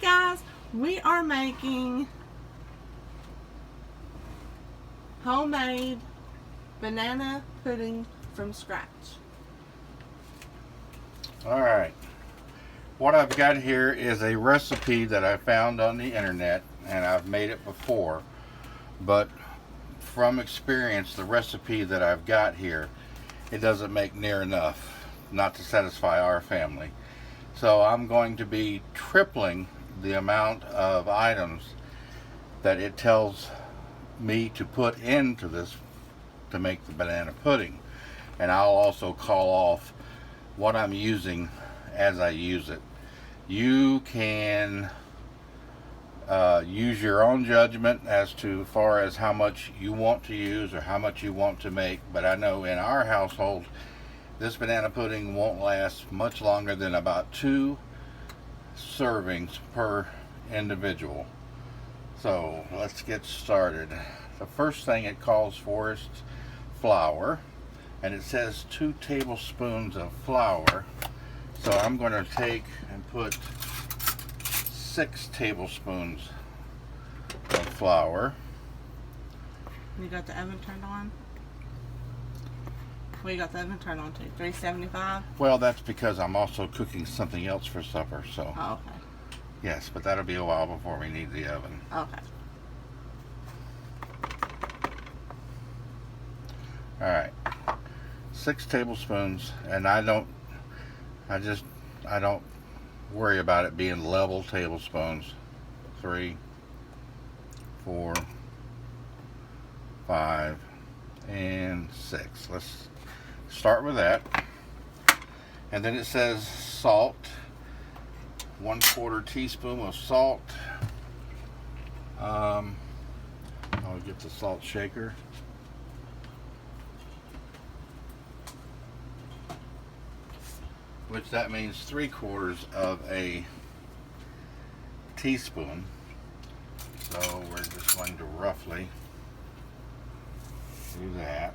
guys, we are making homemade banana pudding from scratch. Alright, what I've got here is a recipe that I found on the internet, and I've made it before, but from experience the recipe that I've got here, it doesn't make near enough, not to satisfy our family. So I'm going to be tripling the amount of items that it tells me to put into this to make the banana pudding. And I'll also call off what I'm using as I use it. You can use your own judgment as to far as how much you want to use or how much you want to make, but I know in our household this banana pudding won't last much longer than about 2 servings per individual. So let's get started. The first thing it calls for is flour, and it says 2 tablespoons of flour. So I'm going to take and put 6 tablespoons of flour. You got the oven turned on? Well, you got the oven turned on too. 375? Well, that's because I'm also cooking something else for supper, so. Oh, okay. Yes, but that'll be a while before we need the oven. Okay. Alright. 6 tablespoons, and I don't worry about it being level tablespoons. 3, 4, 5, and 6. Let's start with that. And then it says salt, 1/4 teaspoon of salt. I'll get the salt shaker. Which that means 3/4 of a teaspoon. So we're just going to roughly do that.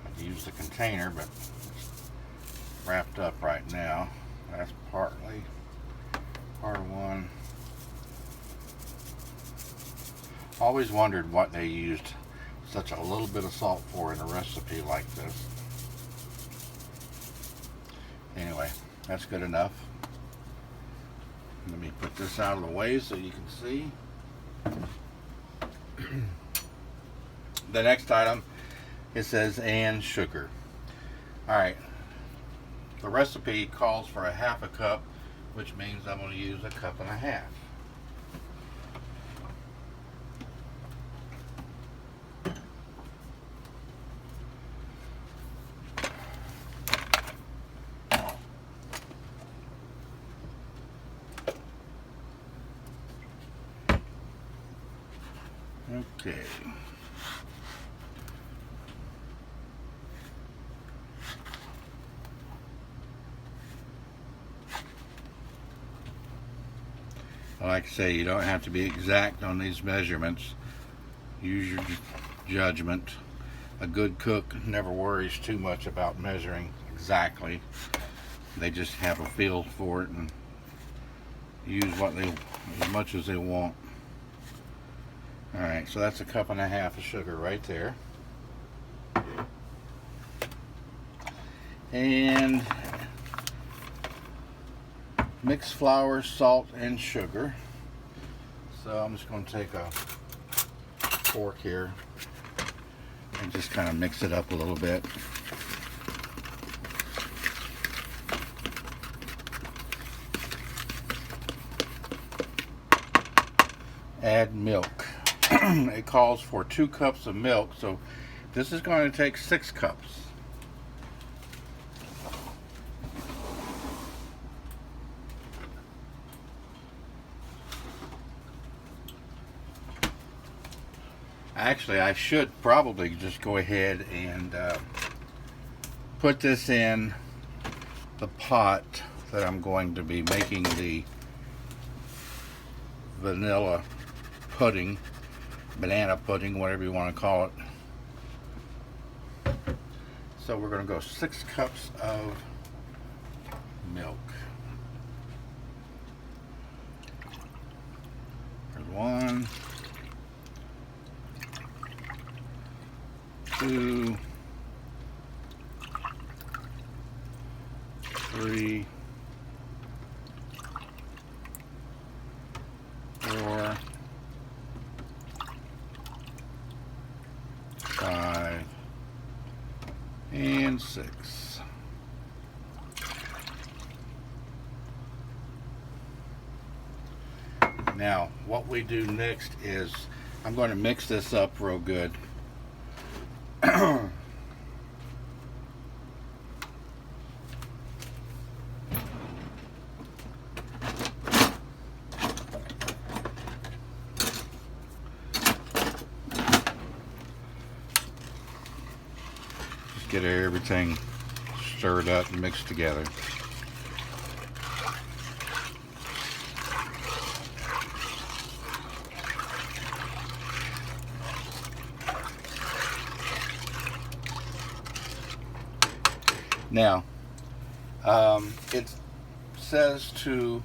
I've used the container, but it's wrapped up right now. That's part one. Always wondered what they used such a little bit of salt for in a recipe like this. Anyway, that's good enough. Let me put this out of the way so you can see. The next item, it says and sugar. Alright, the recipe calls for 1/2 cup, which means I'm going to use 1.5 cups. Okay. Like I say, you don't have to be exact on these measurements. Use your judgment. A good cook never worries too much about measuring exactly. They just have a feel for it and use as much as they want. Alright, so that's 1.5 cups of sugar right there. And mix flour, salt, and sugar. So I'm just going to take a fork here and just kind of mix it up a little bit. Add milk. It calls for 2 cups of milk, so this is going to take 6 cups. Actually, I should probably just go ahead and put this in the pot that I'm going to be making the vanilla pudding, banana pudding, whatever you want to call it. So we're going to go 6 cups of milk. There's 1, 2, 3, 4, 5, and 6. Now, what we do next is I'm going to mix this up real good. Just get everything stirred up and mixed together. Now, it says to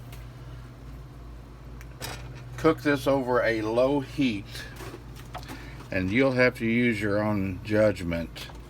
cook this over a low heat, and you'll have to use your own judgment